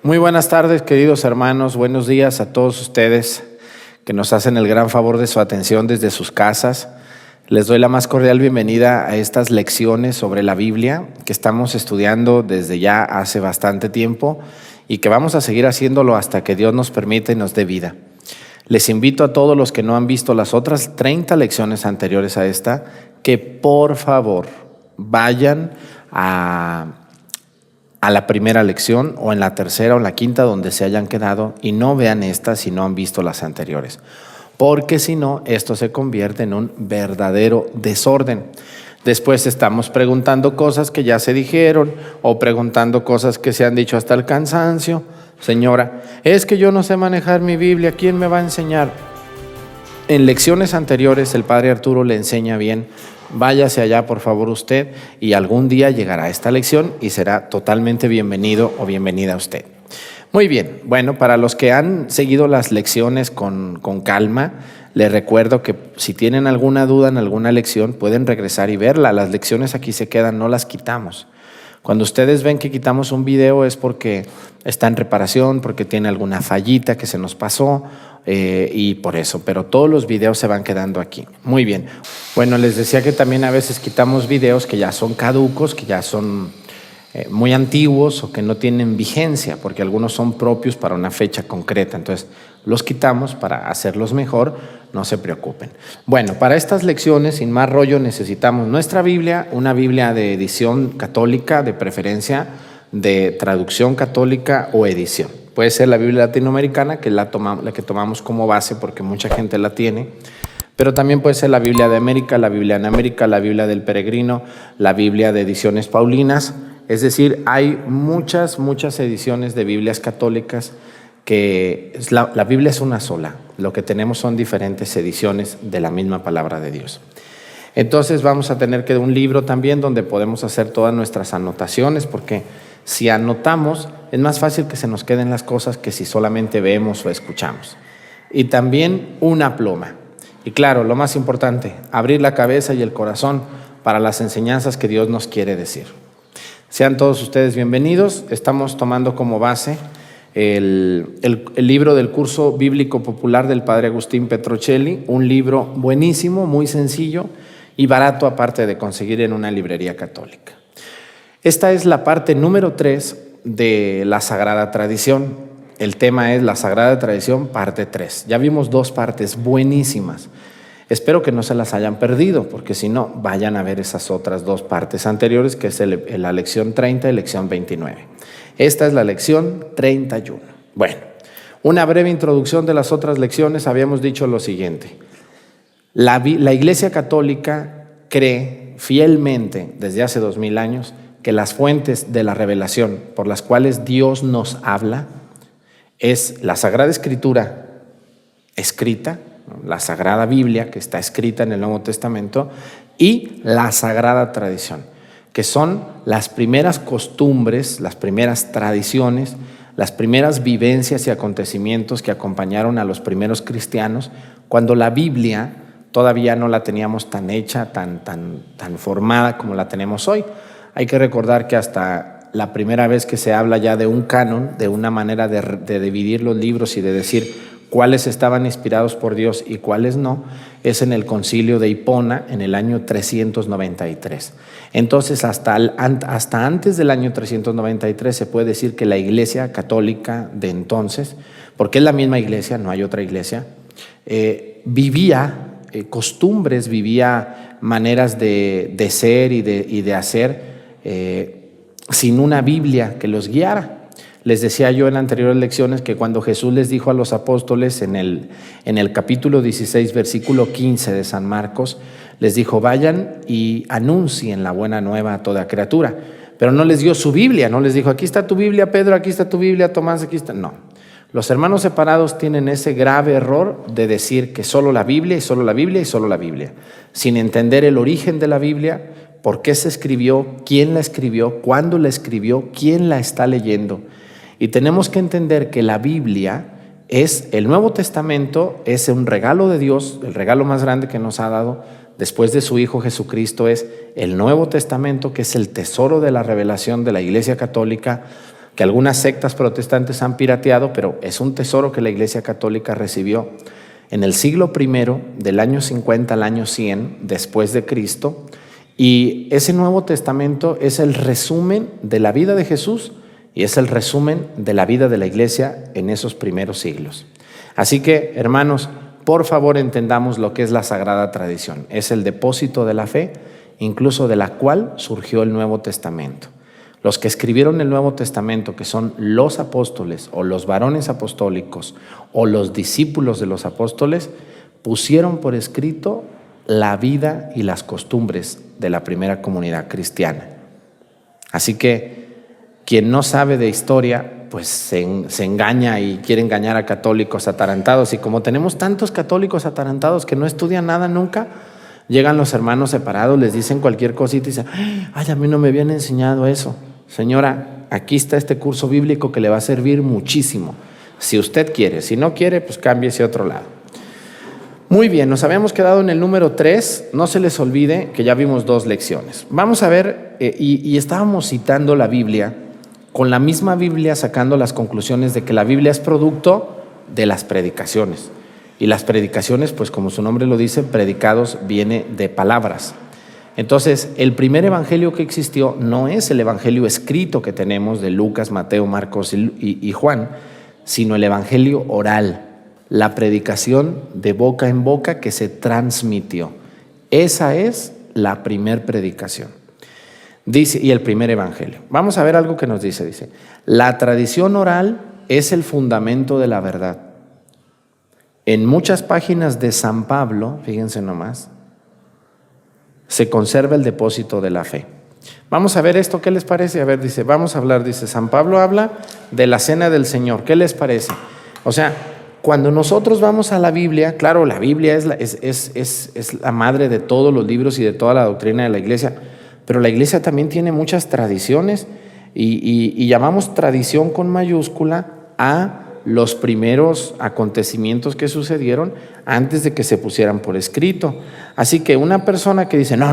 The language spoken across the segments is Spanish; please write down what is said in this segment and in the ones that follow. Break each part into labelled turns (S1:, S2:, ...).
S1: Muy buenas tardes, queridos hermanos. Buenos días a todos ustedes que nos hacen el gran favor de su atención desde sus casas. Les doy la más cordial bienvenida a estas lecciones sobre la Biblia que estamos estudiando desde ya hace bastante tiempo y que vamos a seguir haciéndolo hasta que Dios nos permita y nos dé vida. Les invito a todos los que no han visto las otras 30 lecciones anteriores a esta, que por favor vayan a la primera lección o en la tercera o en la quinta donde se hayan quedado y no vean estas si no han visto las anteriores, porque si no, esto se convierte en un verdadero desorden. Después estamos preguntando cosas que ya se dijeron o preguntando cosas que se han dicho hasta el cansancio. Señora, es que yo no sé manejar mi Biblia, ¿quién me va a enseñar? En lecciones anteriores el Padre Arturo le enseña bien. Váyase allá por favor usted y algún día llegará a esta lección y será totalmente bienvenido o bienvenida usted. Muy bien, bueno, para los que han seguido las lecciones con calma, les recuerdo que si tienen alguna duda en alguna lección pueden regresar y verla. Las lecciones aquí se quedan, no las quitamos. Cuando ustedes ven que quitamos un video es porque está en reparación, porque tiene alguna fallita que se nos pasó y por eso. Pero todos los videos se van quedando aquí. Muy bien. Bueno, les decía que también a veces quitamos videos que ya son caducos, que ya son muy antiguos o que no tienen vigencia, porque algunos son propios para una fecha concreta. Entonces los quitamos para hacerlos mejor, no se preocupen. Bueno, para estas lecciones, sin más rollo, necesitamos nuestra Biblia, una Biblia de edición católica, de preferencia de traducción católica o edición. Puede ser la Biblia latinoamericana, que es la que tomamos como base porque mucha gente la tiene, pero también puede ser la Biblia de América, la Biblia en América, la Biblia del Peregrino, la Biblia de ediciones paulinas. Es decir, hay muchas ediciones de Biblias católicas que la Biblia es una sola. Lo que tenemos son diferentes ediciones de la misma palabra de Dios. Entonces vamos a tener que un libro también donde podemos hacer todas nuestras anotaciones, porque si anotamos es más fácil que se nos queden las cosas que si solamente vemos o escuchamos. Y también una pluma. Y claro, lo más importante, abrir la cabeza y el corazón para las enseñanzas que Dios nos quiere decir. Sean todos ustedes bienvenidos. Estamos tomando como base el libro del curso bíblico popular del Padre Agustín Petrocelli, un libro buenísimo, muy sencillo y barato aparte de conseguir en una librería católica. Esta es la parte número 3 de la Sagrada Tradición. El tema es la Sagrada Tradición, parte 3. Ya vimos 2 partes buenísimas. Espero que no se las hayan perdido, porque si no, vayan a ver esas otras 2 partes anteriores, que es la lección 30 y lección 29. Esta es la lección 31. Bueno, una breve introducción de las otras lecciones. Habíamos dicho lo siguiente. La Iglesia Católica cree fielmente, desde hace 2000 años, que las fuentes de la revelación por las cuales Dios nos habla es la Sagrada Escritura escrita, la Sagrada Biblia, que está escrita en el Nuevo Testamento, y la Sagrada Tradición, que son las primeras costumbres, las primeras tradiciones, las primeras vivencias y acontecimientos que acompañaron a los primeros cristianos, cuando la Biblia todavía no la teníamos tan hecha, tan formada como la tenemos hoy. Hay que recordar que hasta la primera vez que se habla ya de un canon, de una manera de dividir los libros y de decir cuáles estaban inspirados por Dios y cuáles no, es en el concilio de Hipona en el año 393. Entonces, hasta antes del año 393 se puede decir que la Iglesia Católica de entonces, porque es la misma iglesia, no hay otra iglesia, vivía costumbres, vivía maneras de ser y de hacer sin una Biblia que los guiara. Les decía yo en anteriores lecciones que cuando Jesús les dijo a los apóstoles en el capítulo 16, versículo 15 de San Marcos, les dijo, vayan y anuncien la buena nueva a toda criatura. Pero no les dio su Biblia, no les dijo, aquí está tu Biblia, Pedro, aquí está tu Biblia, Tomás, aquí está. No. Los hermanos separados tienen ese grave error de decir que solo la Biblia y solo la Biblia y solo la Biblia, sin entender el origen de la Biblia, por qué se escribió, quién la escribió, cuándo la escribió, quién la está leyendo. Y tenemos que entender que la Biblia es el Nuevo Testamento, es un regalo de Dios, el regalo más grande que nos ha dado después de su Hijo Jesucristo es el Nuevo Testamento, que es el tesoro de la revelación de la Iglesia Católica, que algunas sectas protestantes han pirateado, pero es un tesoro que la Iglesia Católica recibió en el siglo I, del año 50 al año 100 después de Cristo, y ese Nuevo Testamento es el resumen de la vida de Jesús y es el resumen de la vida de la Iglesia en esos primeros siglos. Así que, hermanos, por favor entendamos lo que es la Sagrada Tradición. Es el depósito de la fe, incluso de la cual surgió el Nuevo Testamento. Los que escribieron el Nuevo Testamento, que son los apóstoles o los varones apostólicos o los discípulos de los apóstoles, pusieron por escrito la vida y las costumbres de la primera comunidad cristiana. Así que quien no sabe de historia, pues se engaña y quiere engañar a católicos atarantados. Y como tenemos tantos católicos atarantados que no estudian nada nunca, llegan los hermanos separados, les dicen cualquier cosita y dicen, ay, a mí no me habían enseñado eso. Señora, aquí está este curso bíblico que le va a servir muchísimo. Si usted quiere, si no quiere, pues cámbiese a otro lado. Muy bien, nos habíamos quedado en el número 3. No se les olvide que ya vimos 2 lecciones. Vamos a ver, y estábamos citando la Biblia, con la misma Biblia sacando las conclusiones de que la Biblia es producto de las predicaciones. Y las predicaciones, pues como su nombre lo dice, predicados viene de palabras. Entonces, el primer evangelio que existió no es el evangelio escrito que tenemos de Lucas, Mateo, Marcos y Juan, sino el evangelio oral, la predicación de boca en boca que se transmitió. Esa es la primer predicación. Dice, y el primer evangelio. Vamos a ver algo que nos dice. Dice, la tradición oral es el fundamento de la verdad. En muchas páginas de San Pablo, fíjense nomás, se conserva el depósito de la fe. Vamos a ver esto, ¿qué les parece? A ver, dice, vamos a hablar, dice, San Pablo habla de la cena del Señor. ¿Qué les parece? O sea, cuando nosotros vamos a la Biblia, claro, la Biblia es la madre de todos los libros y de toda la doctrina de la Iglesia, pero la Iglesia también tiene muchas tradiciones y llamamos tradición con mayúscula a los primeros acontecimientos que sucedieron antes de que se pusieran por escrito. Así que una persona que dice, no,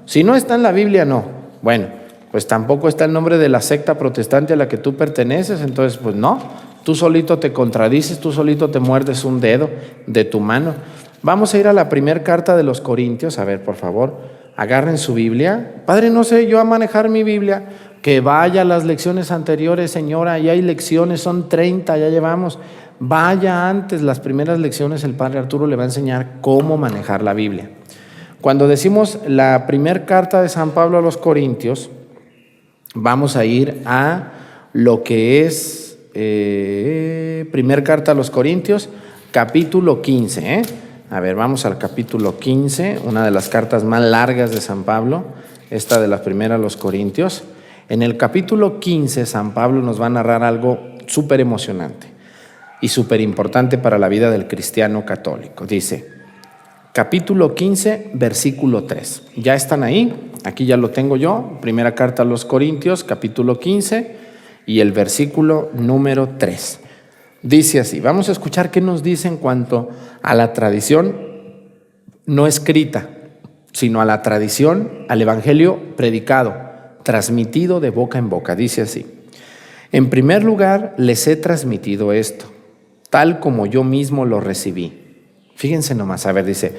S1: si no está en la Biblia, no. Bueno, pues tampoco está el nombre de la secta protestante a la que tú perteneces, entonces pues no, tú solito te contradices, tú solito te muerdes un dedo de tu mano. Vamos a ir a la primera carta de los Corintios, a ver, por favor, agarren su Biblia. Padre, no sé yo a manejar mi Biblia. Que vaya a las lecciones anteriores, señora, ya hay lecciones, son 30, ya llevamos. Vaya antes, las primeras lecciones el Padre Arturo le va a enseñar cómo manejar la Biblia. Cuando decimos la primera carta de San Pablo a los Corintios, vamos a ir a lo que es primera carta a los Corintios, capítulo 15. A ver, vamos al capítulo 15, una de las cartas más largas de San Pablo, esta de la primera a los Corintios. En el capítulo 15, San Pablo nos va a narrar algo súper emocionante y súper importante para la vida del cristiano católico. Dice, capítulo 15, versículo 3. ¿Ya están ahí? Aquí ya lo tengo yo. Primera carta a los Corintios, capítulo 15 y el versículo número 3. Dice así, vamos a escuchar qué nos dice en cuanto a la tradición no escrita, sino a la tradición, al evangelio predicado, transmitido de boca en boca. Dice así, en primer lugar les he transmitido esto, tal como yo mismo lo recibí. Fíjense nomás, a ver, dice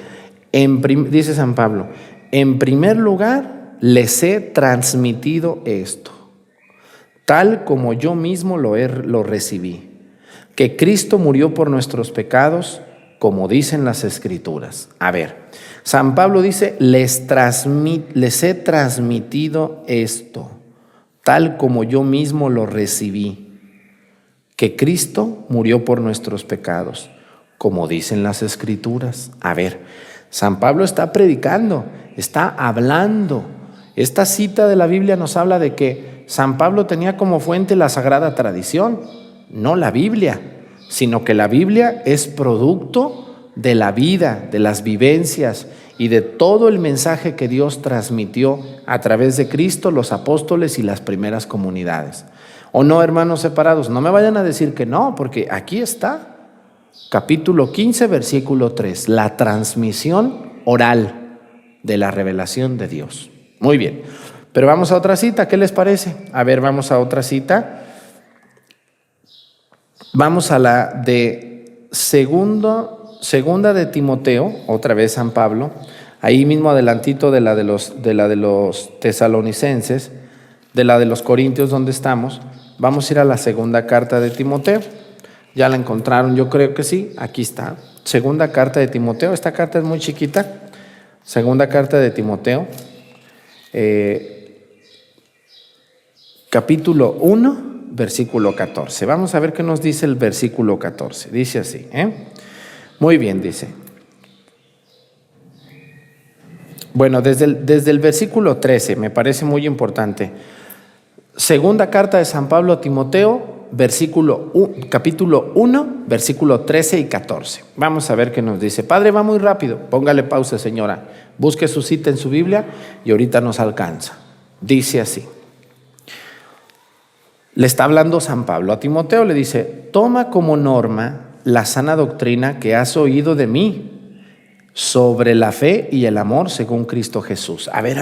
S1: San Pablo, en primer lugar les he transmitido esto, tal como yo mismo lo recibí, que Cristo murió por nuestros pecados, como dicen las Escrituras. A ver, San Pablo dice, les he transmitido esto, tal como yo mismo lo recibí, que Cristo murió por nuestros pecados, como dicen las Escrituras. A ver, San Pablo está predicando, está hablando. Esta cita de la Biblia nos habla de que San Pablo tenía como fuente la Sagrada Tradición, no la Biblia, sino que la Biblia es producto de la vida, de las vivencias y de todo el mensaje que Dios transmitió a través de Cristo, los apóstoles y las primeras comunidades. ¿O no, hermanos separados? No me vayan a decir que no, porque aquí está, capítulo 15, versículo 3, la transmisión oral de la revelación de Dios. Muy bien, pero vamos a otra cita, ¿qué les parece? A ver, vamos a otra cita. Vamos a la de segunda de Timoteo, otra vez San Pablo, ahí mismo adelantito de la de los tesalonicenses, de la de los corintios donde estamos. Vamos a ir a la segunda carta de Timoteo. ¿Ya la encontraron? Yo creo que sí, aquí está. Segunda carta de Timoteo, esta carta es muy chiquita. Segunda carta de Timoteo, capítulo 1, versículo 14. Vamos a ver qué nos dice el versículo 14. Dice así, Muy bien, dice. Bueno, desde el versículo 13, me parece muy importante. Segunda carta de San Pablo a Timoteo, capítulo 1, versículo 13 y 14. Vamos a ver qué nos dice. Padre, va muy rápido. Póngale pausa, señora. Busque su cita en su Biblia y ahorita nos alcanza. Dice así. Le está hablando San Pablo a Timoteo, le dice: toma como norma la sana doctrina que has oído de mí sobre la fe y el amor según Cristo Jesús. A ver.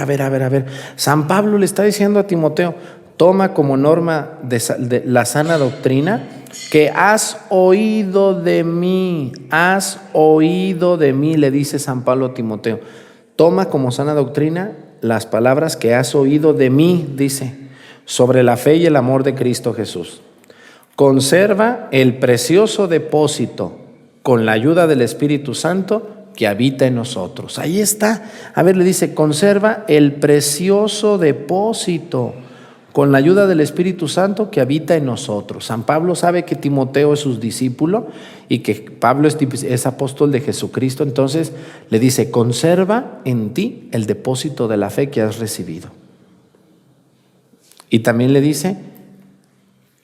S1: San Pablo le está diciendo a Timoteo: toma como norma de la sana doctrina que has oído de mí. Has oído de mí, le dice San Pablo a Timoteo. Toma como sana doctrina las palabras que has oído de mí, dice, sobre la fe y el amor de Cristo Jesús. Conserva el precioso depósito con la ayuda del Espíritu Santo que habita en nosotros. Ahí está. A ver, le dice: conserva el precioso depósito con la ayuda del Espíritu Santo que habita en nosotros. San Pablo sabe que Timoteo es su discípulo y que Pablo es apóstol de Jesucristo. Entonces le dice: conserva en ti el depósito de la fe que has recibido. Y también le dice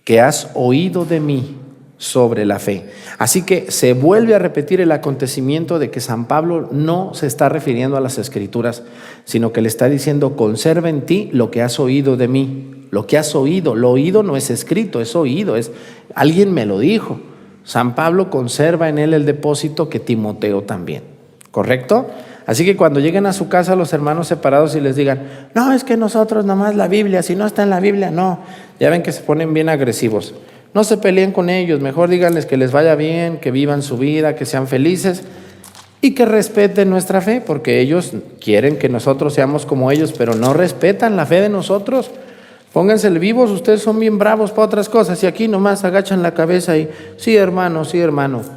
S1: que has oído de mí sobre la fe. Así que se vuelve a repetir el acontecimiento de que San Pablo no se está refiriendo a las Escrituras, sino que le está diciendo: conserva en ti lo que has oído de mí. Lo que has oído, lo oído no es escrito, es oído, es alguien me lo dijo. San Pablo conserva en él el depósito que Timoteo también, ¿correcto? Así que cuando lleguen a su casa los hermanos separados y les digan: no, es que nosotros nomás la Biblia, si no está en la Biblia, no. Ya ven que se ponen bien agresivos. No se peleen con ellos, mejor díganles que les vaya bien, que vivan su vida, que sean felices y que respeten nuestra fe, porque ellos quieren que nosotros seamos como ellos, pero no respetan la fe de nosotros. Pónganse vivos, ustedes son bien bravos para otras cosas y aquí nomás agachan la cabeza y sí hermano.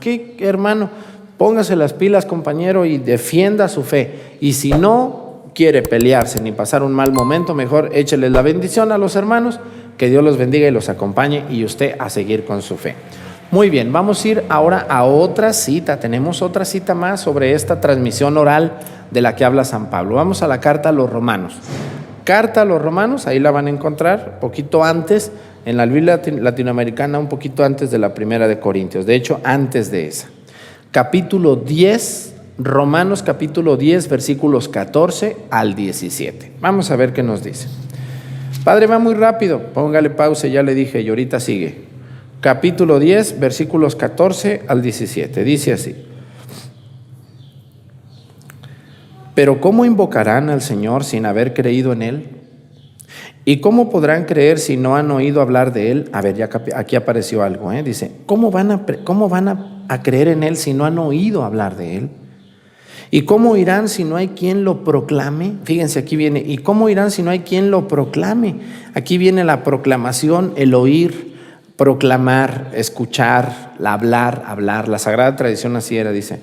S1: ¿Qué hermano? Póngase las pilas, compañero, y defienda su fe. Y si no quiere pelearse ni pasar un mal momento, mejor écheles la bendición a los hermanos, que Dios los bendiga y los acompañe, y usted a seguir con su fe. Muy bien, vamos a ir ahora a otra cita. Tenemos otra cita más sobre esta transmisión oral de la que habla San Pablo. Vamos a la carta a los Romanos. Carta a los Romanos, ahí la van a encontrar, poquito antes, en la Biblia latinoamericana, un poquito antes de la primera de Corintios. De hecho, antes de esa. Capítulo 10, Romanos capítulo 10, versículos 14 al 17. Vamos a ver qué nos dice. Padre, va muy rápido, póngale pausa, ya le dije, y ahorita sigue. Capítulo 10, versículos 14 al 17, dice así: pero ¿cómo invocarán al Señor sin haber creído en Él? ¿Y cómo podrán creer si no han oído hablar de Él? A ver, ya aquí apareció algo, dice: ¿cómo van a creer en Él si no han oído hablar de Él? ¿Y cómo irán si no hay quien lo proclame? Fíjense, aquí viene: ¿y cómo irán si no hay quien lo proclame? Aquí viene la proclamación, el oír, proclamar, escuchar, hablar. La Sagrada Tradición así era, dice.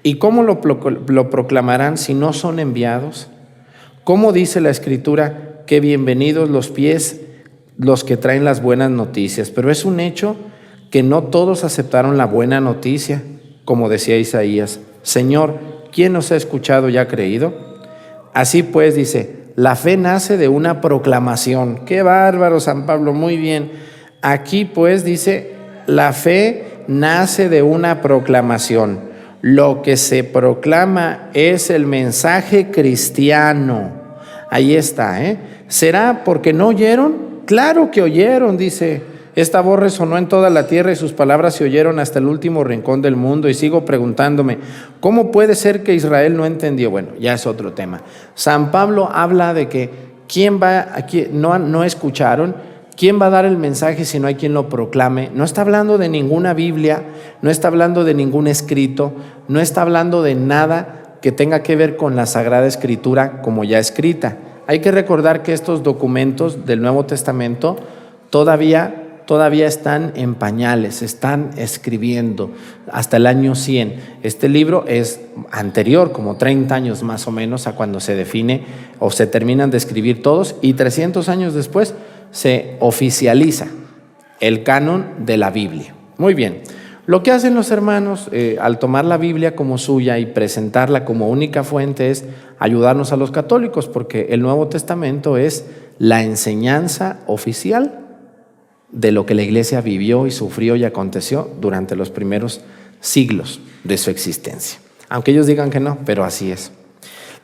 S1: ¿Y cómo lo proclamarán si no son enviados? ¿Cómo dice la Escritura que bienvenidos los pies los que traen las buenas noticias? Pero es un hecho que no todos aceptaron la buena noticia, como decía Isaías: Señor, ¿quién nos ha escuchado y ha creído? Así pues, dice, la fe nace de una proclamación. ¡Qué bárbaro, San Pablo! Muy bien. Aquí pues dice, la fe nace de una proclamación. Lo que se proclama es el mensaje cristiano. Ahí está, ¿Será porque no oyeron? Claro que oyeron, dice. Esta voz resonó en toda la tierra y sus palabras se oyeron hasta el último rincón del mundo. Y sigo preguntándome, ¿cómo puede ser que Israel no entendió? Bueno, ya es otro tema. San Pablo habla de que no escucharon, ¿Quién va a dar el mensaje si no hay quien lo proclame? No está hablando de ninguna Biblia, no está hablando de ningún escrito, no está hablando de nada que tenga que ver con la Sagrada Escritura como ya escrita. Hay que recordar que estos documentos del Nuevo Testamento todavía están en pañales, están escribiendo hasta el año 100. Este libro es anterior, como 30 años más o menos, a cuando se define o se terminan de escribir todos, y 300 años después se oficializa el canon de la Biblia. Muy bien, lo que hacen los hermanos al tomar la Biblia como suya y presentarla como única fuente es ayudarnos a los católicos, porque el Nuevo Testamento es la enseñanza oficial de lo que la iglesia vivió y sufrió y aconteció durante los primeros siglos de su existencia. Aunque ellos digan que no, pero así es.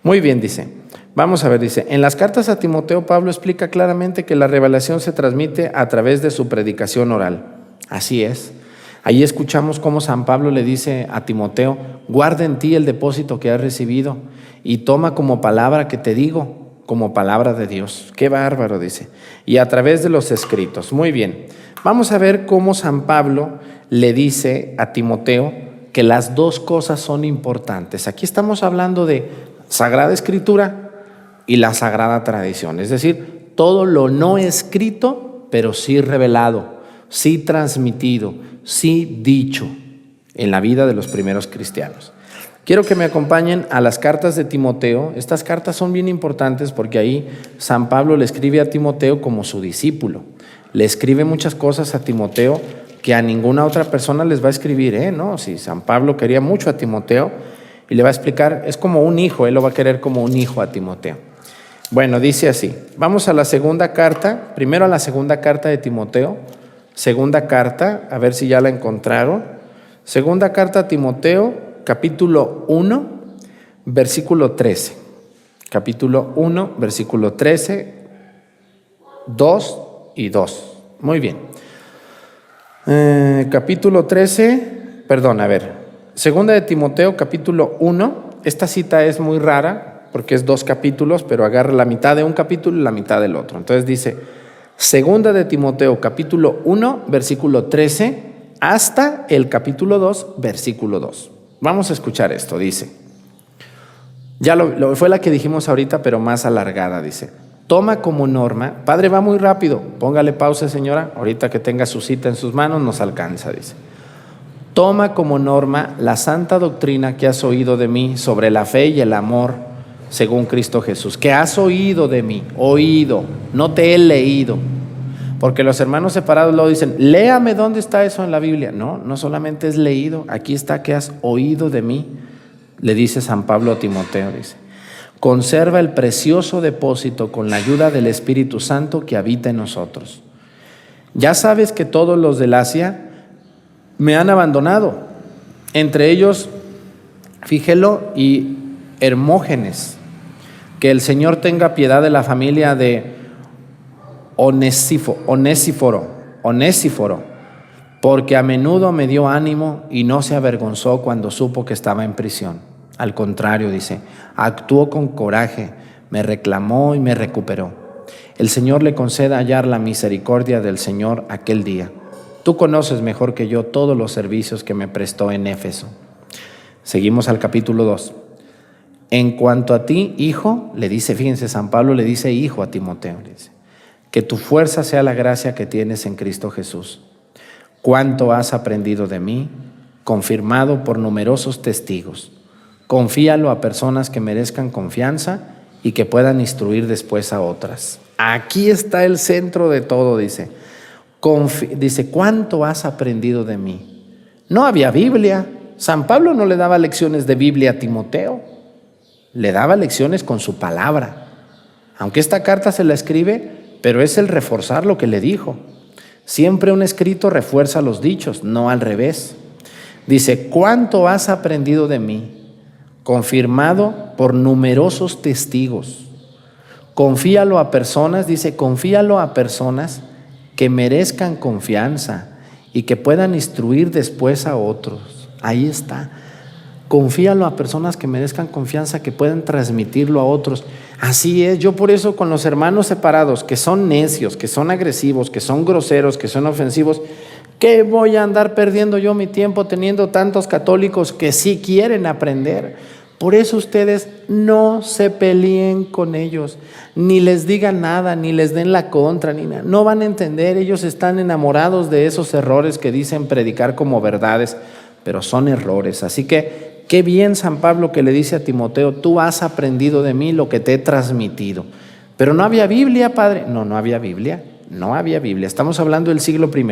S1: Muy bien, dice. Vamos a ver, dice, en las cartas a Timoteo, Pablo explica claramente que la revelación se transmite a través de su predicación oral. Así es. Ahí escuchamos cómo San Pablo le dice a Timoteo: guarda en ti el depósito que has recibido y toma como palabra que te digo, como palabra de Dios. Qué bárbaro, dice. Y a través de los escritos. Muy bien. Vamos a ver cómo San Pablo le dice a Timoteo que las dos cosas son importantes. Aquí estamos hablando de Sagrada Escritura y la Sagrada Tradición. Es decir, todo lo no escrito, pero sí revelado, sí transmitido, sí dicho en la vida de los primeros cristianos. Quiero que me acompañen a las cartas de Timoteo. Estas cartas son bien importantes porque ahí San Pablo le escribe a Timoteo como su discípulo. Le escribe muchas cosas a Timoteo que a ninguna otra persona les va a escribir, ¿no? Si San Pablo quería mucho a Timoteo y le va a explicar, es como un hijo, él lo va a querer como un hijo a Timoteo. Bueno, dice así, vamos a la segunda carta, primero a la segunda carta de Timoteo, segunda carta, a ver si ya la encontraron. Segunda carta a Timoteo, capítulo 1, versículo 13. Capítulo 1, versículo 13, 2 y 2. Muy bien. Capítulo 13, segunda de Timoteo, capítulo 1. Esta cita es muy rara porque es 2 capítulos, pero agarra la mitad de un capítulo y la mitad del otro. Entonces dice, segunda de Timoteo, capítulo 1, versículo 13, hasta el capítulo 2, versículo 2. Vamos a escuchar esto, dice. Ya fue la que dijimos ahorita, pero más alargada, dice. Toma como norma, padre, va muy rápido, póngale pausa, señora, ahorita que tenga su cita en sus manos nos alcanza, dice. Toma como norma la santa doctrina que has oído de mí sobre la fe y el amor según Cristo Jesús. Que has oído de mí, oído, no te he leído. Porque los hermanos separados luego dicen, léame dónde está eso en la Biblia. No, no solamente es leído, aquí está que has oído de mí, le dice San Pablo a Timoteo, dice. Conserva el precioso depósito con la ayuda del Espíritu Santo que habita en nosotros. Ya sabes que todos los del Asia me han abandonado, entre ellos Fígelo y Hermógenes. Que el Señor tenga piedad de la familia de Onésiforo, porque a menudo me dio ánimo y no se avergonzó cuando supo que estaba en prisión. Al contrario, dice, actuó con coraje, me reclamó y me recuperó. El Señor le conceda hallar la misericordia del Señor aquel día. Tú conoces mejor que yo todos los servicios que me prestó en Éfeso. Seguimos al capítulo 2. En cuanto a ti, hijo, le dice, fíjense, San Pablo le dice hijo a Timoteo, le dice, que tu fuerza sea la gracia que tienes en Cristo Jesús. Cuánto has aprendido de mí, confirmado por numerosos testigos. Confíalo a personas que merezcan confianza y que puedan instruir después a otras. Aquí está el centro de todo, dice. Dice, ¿cuánto has aprendido de mí? No había Biblia. San Pablo no le daba lecciones de Biblia a Timoteo. Le daba lecciones con su palabra. Aunque esta carta se la escribe, pero es el reforzar lo que le dijo. Siempre un escrito refuerza los dichos, no al revés. Dice, ¿cuánto has aprendido de mí? Confirmado por numerosos testigos. Confíalo a personas, dice, confíalo a personas que merezcan confianza y que puedan instruir después a otros. Ahí está. Confíalo a personas que merezcan confianza, que puedan transmitirlo a otros. Así es, yo por eso con los hermanos separados, que son necios, que son agresivos, que son groseros, que son ofensivos, ¿qué voy a andar perdiendo yo mi tiempo teniendo tantos católicos que sí quieren aprender? Por eso ustedes no se peleen con ellos, ni les digan nada, ni les den la contra, ni nada. No van a entender, ellos están enamorados de esos errores que dicen predicar como verdades, pero son errores. Así que qué bien San Pablo que le dice a Timoteo, tú has aprendido de mí lo que te he transmitido. Pero no había Biblia, padre. No había Biblia, no había Biblia. Estamos hablando del siglo I.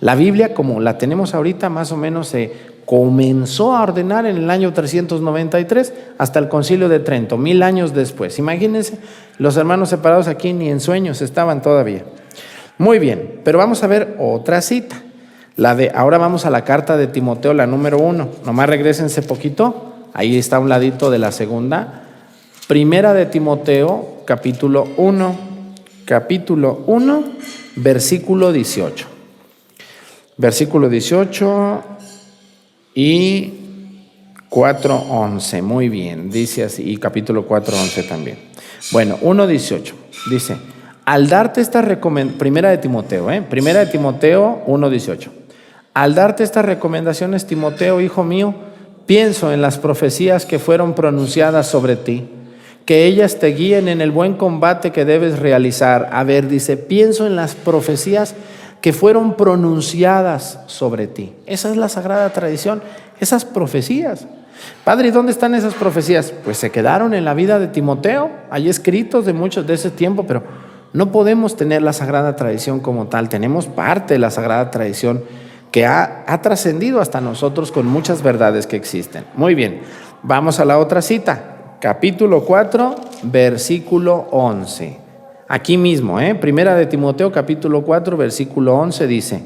S1: La Biblia, como la tenemos ahorita, más o menos se comenzó a ordenar en el año 393 hasta el Concilio de Trento, 1000 años después. Imagínense, los hermanos separados aquí ni en sueños estaban todavía. Muy bien, pero vamos a ver otra cita. Ahora vamos a la carta de Timoteo, la número 1. Nomás regrésense poquito, ahí está a un ladito de la segunda. Primera de Timoteo, capítulo 1, versículo 18. Versículo 18 y 4:11, muy bien, dice así, y capítulo 4:11 también. Bueno, 1:18, dice, al darte esta recomendación, primera de Timoteo 1:18, al darte estas recomendaciones, Timoteo, hijo mío, pienso en las profecías que fueron pronunciadas sobre ti, que ellas te guíen en el buen combate que debes realizar. A ver, dice, pienso en las profecías que fueron pronunciadas sobre ti. Esa es la sagrada tradición, esas profecías. Padre, ¿y dónde están esas profecías? Pues se quedaron en la vida de Timoteo, hay escritos de muchos de ese tiempo, pero no podemos tener la sagrada tradición como tal. Tenemos parte de la sagrada tradición que ha trascendido hasta nosotros con muchas verdades que existen. Muy bien, vamos a la otra cita, capítulo 4, versículo 11. Aquí mismo, Primera de Timoteo, capítulo 4, versículo 11 dice,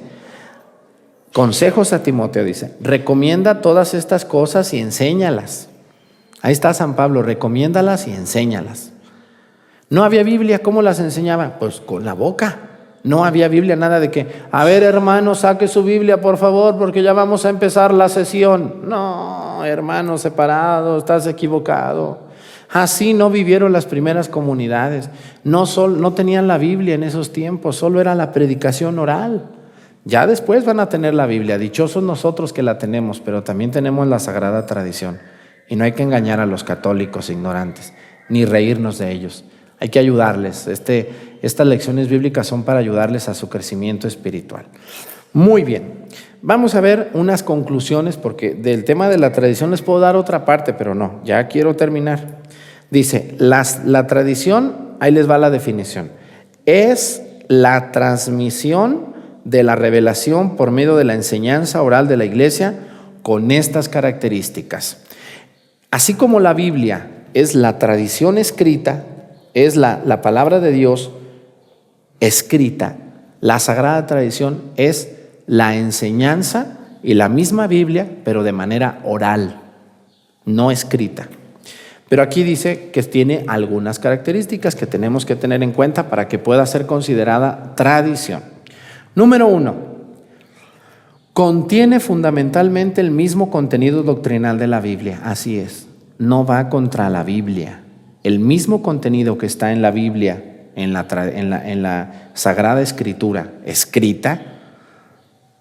S1: consejos a Timoteo, dice, recomienda todas estas cosas y enséñalas. Ahí está San Pablo, recomiéndalas y enséñalas. No había Biblia, ¿cómo las enseñaba? Pues con la boca. No había Biblia, nada de que, a ver hermano, saque su Biblia por favor, porque ya vamos a empezar la sesión. No, hermano separado, estás equivocado. Así no vivieron las primeras comunidades. No tenían la Biblia en esos tiempos, solo era la predicación oral. Ya después van a tener la Biblia. Dichosos nosotros que la tenemos, pero también tenemos la sagrada tradición. Y no hay que engañar a los católicos ignorantes, ni reírnos de ellos. Hay que ayudarles. Estas lecciones bíblicas son para ayudarles a su crecimiento espiritual. Muy bien. Vamos a ver unas conclusiones, porque del tema de la tradición les puedo dar otra parte, pero no, ya quiero terminar. Dice, la tradición, ahí les va la definición, es la transmisión de la revelación por medio de la enseñanza oral de la iglesia con estas características. Así como la Biblia es la tradición escrita, es la palabra de Dios escrita, la sagrada tradición es la enseñanza y la misma Biblia, pero de manera oral, no escrita. Pero aquí dice que tiene algunas características que tenemos que tener en cuenta para que pueda ser considerada tradición. Número 1, contiene fundamentalmente el mismo contenido doctrinal de la Biblia. Así es, no va contra la Biblia. El mismo contenido que está en la Biblia, en la Sagrada Escritura escrita,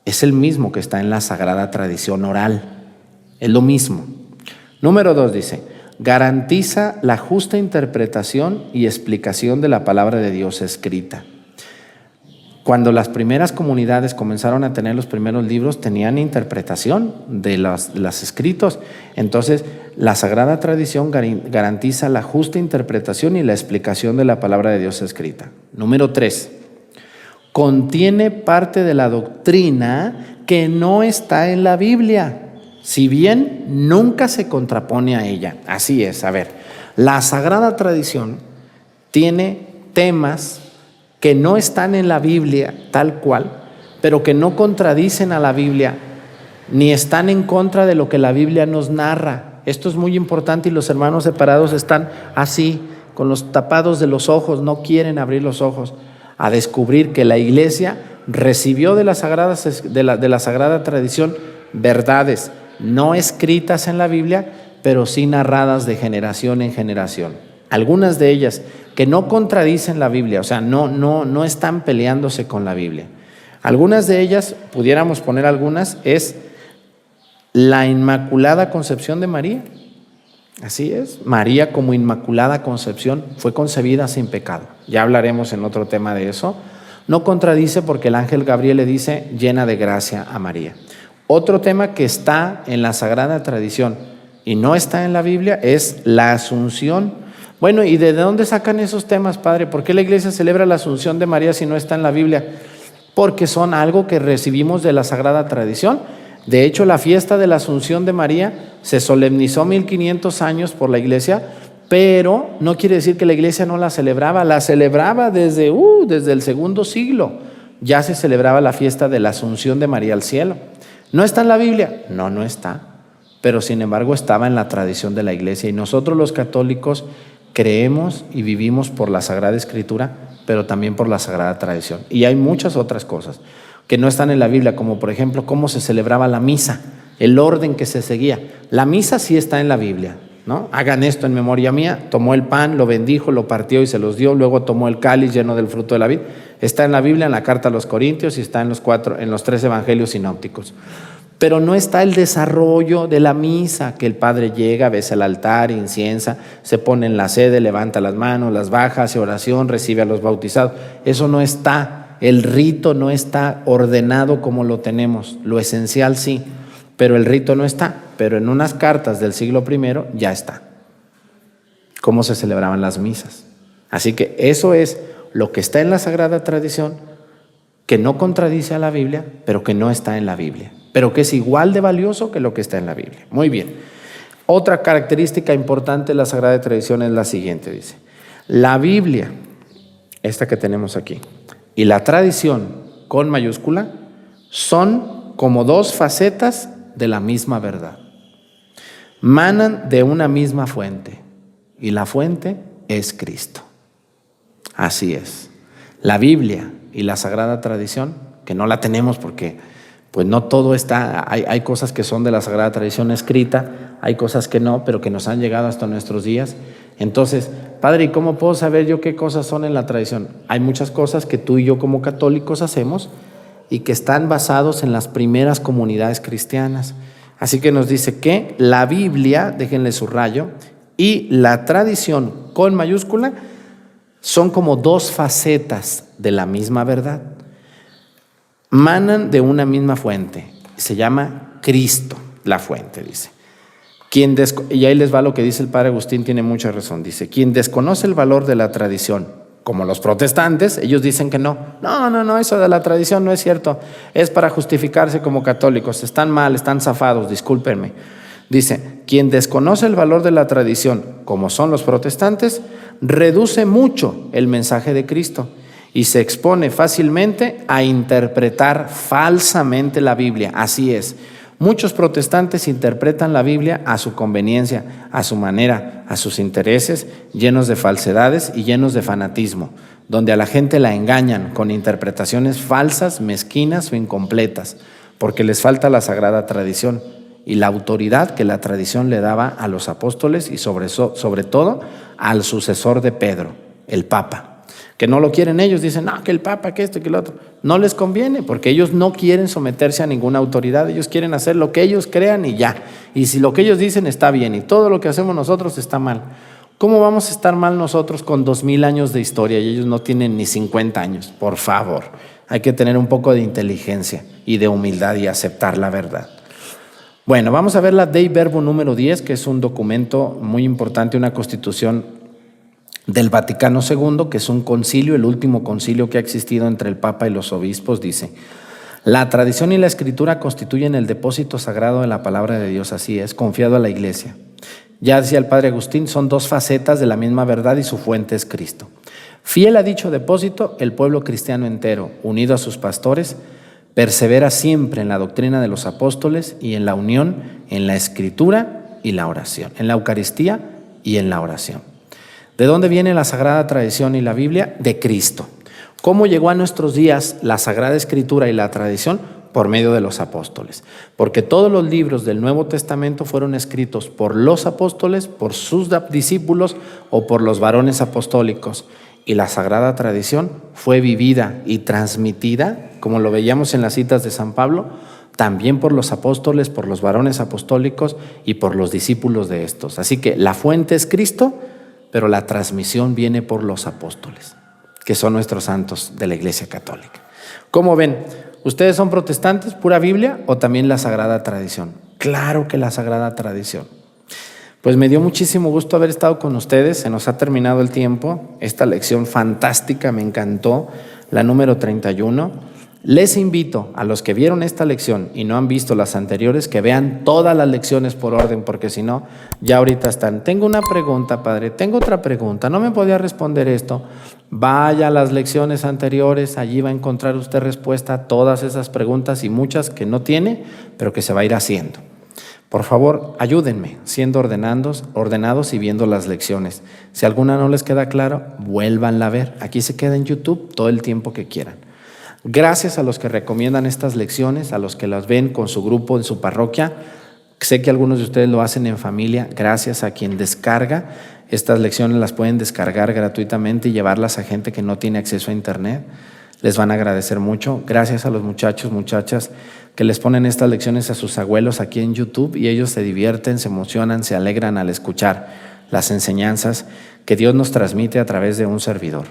S1: es el mismo que está en la Sagrada Tradición oral. Es lo mismo. Número 2 dice, garantiza la justa interpretación y explicación de la palabra de Dios escrita. Cuando las primeras comunidades comenzaron a tener los primeros libros, tenían interpretación de los escritos. Entonces, la Sagrada Tradición garantiza la justa interpretación y la explicación de la palabra de Dios escrita. Número 3, contiene parte de la doctrina que no está en la Biblia, si bien nunca se contrapone a ella. Así es, a ver, la Sagrada Tradición tiene temas que no están en la Biblia tal cual, pero que no contradicen a la Biblia, ni están en contra de lo que la Biblia nos narra. Esto es muy importante y los hermanos separados están así, con los tapados de los ojos, no quieren abrir los ojos a descubrir que la iglesia recibió de la sagrada tradición verdades no escritas en la Biblia, pero sí narradas de generación en generación. algunas de ellas que no contradicen la Biblia, o sea, no están peleándose con la Biblia. Algunas de ellas, pudiéramos poner algunas, es la Inmaculada Concepción de María. Así es, María como Inmaculada Concepción fue concebida sin pecado. Ya hablaremos en otro tema de eso. No contradice porque el ángel Gabriel le dice llena de gracia a María. Otro tema que está en la Sagrada Tradición y no está en la Biblia es la Asunción. Bueno, ¿y de dónde sacan esos temas, padre? ¿Por qué la iglesia celebra la Asunción de María si no está en la Biblia? Porque son algo que recibimos de la Sagrada Tradición. De hecho, la fiesta de la Asunción de María se solemnizó 1500 años por la iglesia, pero no quiere decir que la iglesia no la celebraba desde el segundo siglo. Ya se celebraba la fiesta de la Asunción de María al cielo. ¿No está en la Biblia? No está, pero sin embargo estaba en la tradición de la iglesia, y nosotros los católicos creemos y vivimos por la Sagrada Escritura, pero también por la Sagrada Tradición. Y hay muchas otras cosas que no están en la Biblia, como por ejemplo cómo se celebraba la misa, el orden que se seguía. La misa sí está en la Biblia, ¿no? Hagan esto en memoria mía. Tomó el pan, lo bendijo, lo partió y se los dio. Luego tomó el cáliz lleno del fruto de la vid. Está en la Biblia, en la carta a los Corintios, y está en los 3 evangelios sinópticos. Pero no está el desarrollo de la misa, que el padre llega, besa el altar, inciensa, se pone en la sede, levanta las manos, las baja, hace oración, recibe a los bautizados. Eso no está. El rito no está ordenado como lo tenemos. Lo esencial sí, pero el rito no está. Pero en unas cartas del siglo I ya está. Cómo se celebraban las misas. Así que eso es lo que está en la Sagrada Tradición, que no contradice a la Biblia, pero que no está en la Biblia, pero que es igual de valioso que lo que está en la Biblia. Muy bien. Otra característica importante de la Sagrada Tradición es la siguiente, dice: la Biblia, esta que tenemos aquí, y la tradición con mayúscula son como dos facetas de la misma verdad. Manan de una misma fuente, y la fuente es Cristo. Así es. La Biblia y la Sagrada Tradición, que no la tenemos porque pues no todo está, hay cosas que son de la Sagrada Tradición escrita, hay cosas que no, pero que nos han llegado hasta nuestros días. Entonces, padre, ¿y cómo puedo saber yo qué cosas son en la tradición? Hay muchas cosas que tú y yo como católicos hacemos y que están basados en las primeras comunidades cristianas. Así que nos dice que la Biblia, déjenle subrayo, y la tradición con mayúscula son como dos facetas de la misma verdad. Manan de una misma fuente. Se llama Cristo, la fuente, dice. Y ahí les va lo que dice el padre Agustín, tiene mucha razón. Dice, quien desconoce el valor de la tradición, como los protestantes, ellos dicen que no, eso de la tradición no es cierto, es para justificarse como católicos, están mal, están zafados, discúlpenme. Dice, quien desconoce el valor de la tradición, como son los protestantes, reduce mucho el mensaje de Cristo y se expone fácilmente a interpretar falsamente la Biblia. Así es. Muchos protestantes interpretan la Biblia a su conveniencia, a su manera, a sus intereses, llenos de falsedades y llenos de fanatismo, donde a la gente la engañan con interpretaciones falsas, mezquinas o incompletas, porque les falta la Sagrada Tradición y la autoridad que la tradición le daba a los apóstoles y sobre todo al sucesor de Pedro, el Papa. Que no lo quieren ellos, dicen, no, que el Papa, que esto, que lo otro. No les conviene, porque ellos no quieren someterse a ninguna autoridad, ellos quieren hacer lo que ellos crean y ya. Y si lo que ellos dicen está bien y todo lo que hacemos nosotros está mal, ¿cómo vamos a estar mal nosotros con 2000 años de historia y ellos no tienen ni 50 años? Por favor, hay que tener un poco de inteligencia y de humildad y aceptar la verdad. Bueno, vamos a ver la Dei Verbum número 10, que es un documento muy importante, una constitución del Vaticano II, que es un concilio, el último concilio que ha existido entre el Papa y los obispos. Dice, la tradición y la escritura constituyen el depósito sagrado de la palabra de Dios, así es, confiado a la Iglesia. Ya decía el padre Agustín, son dos facetas de la misma verdad y su fuente es Cristo. Fiel a dicho depósito, el pueblo cristiano entero, unido a sus pastores, persevera siempre en la doctrina de los apóstoles y en la unión en la escritura y la oración, en la Eucaristía y en la oración. ¿De dónde viene la Sagrada Tradición y la Biblia? De Cristo. ¿Cómo llegó a nuestros días la Sagrada Escritura y la tradición? por medio de los apóstoles. Porque todos los libros del Nuevo Testamento fueron escritos por los apóstoles, por sus discípulos o por los varones apostólicos. Y la sagrada tradición fue vivida y transmitida, como lo veíamos en las citas de San Pablo, también por los apóstoles, por los varones apostólicos y por los discípulos de estos. Así que la fuente es Cristo, pero la transmisión viene por los apóstoles, que son nuestros santos de la Iglesia Católica. ¿Cómo ven? ¿Ustedes son protestantes, pura Biblia, o también la sagrada tradición? Claro que la sagrada tradición. Pues me dio muchísimo gusto haber estado con ustedes. Se nos ha terminado el tiempo. Esta lección fantástica me encantó, la número 31. Les invito a los que vieron esta lección y no han visto las anteriores, que vean todas las lecciones por orden, porque si no, ya ahorita están. Tengo una pregunta, padre, tengo otra pregunta, no me podía responder esto. Vaya a las lecciones anteriores, allí va a encontrar usted respuesta a todas esas preguntas y muchas que no tiene, pero que se va a ir haciendo. Por favor, ayúdenme siendo ordenados y viendo las lecciones. Si alguna no les queda claro, vuélvanla a ver. Aquí se queda en YouTube todo el tiempo que quieran. Gracias a los que recomiendan estas lecciones, a los que las ven con su grupo en su parroquia. Sé que algunos de ustedes lo hacen en familia. Gracias a quien descarga. Estas lecciones las pueden descargar gratuitamente y llevarlas a gente que no tiene acceso a internet. Les van a agradecer mucho. Gracias a los muchachos, muchachas que les ponen estas lecciones a sus abuelos aquí en YouTube y ellos se divierten, se emocionan, se alegran al escuchar las enseñanzas que Dios nos transmite a través de un servidor.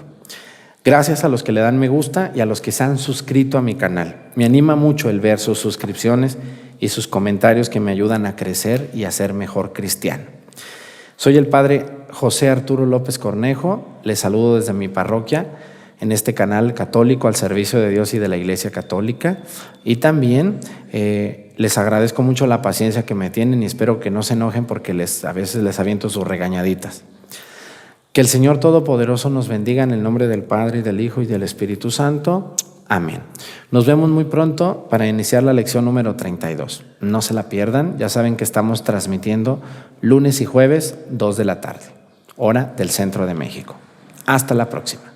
S1: Gracias a los que le dan me gusta y a los que se han suscrito a mi canal. Me anima mucho el ver sus suscripciones y sus comentarios que me ayudan a crecer y a ser mejor cristiano. Soy el padre José Arturo López Cornejo. Les saludo desde mi parroquia en este canal católico al servicio de Dios y de la Iglesia Católica. Y también les agradezco mucho la paciencia que me tienen y espero que no se enojen porque a veces les aviento sus regañaditas. Que el Señor Todopoderoso nos bendiga en el nombre del Padre, y del Hijo, y del Espíritu Santo. Amén. Nos vemos muy pronto para iniciar la lección número 32. No se la pierdan. Ya saben que estamos transmitiendo lunes y jueves, 2 de la tarde, hora del centro de México. Hasta la próxima.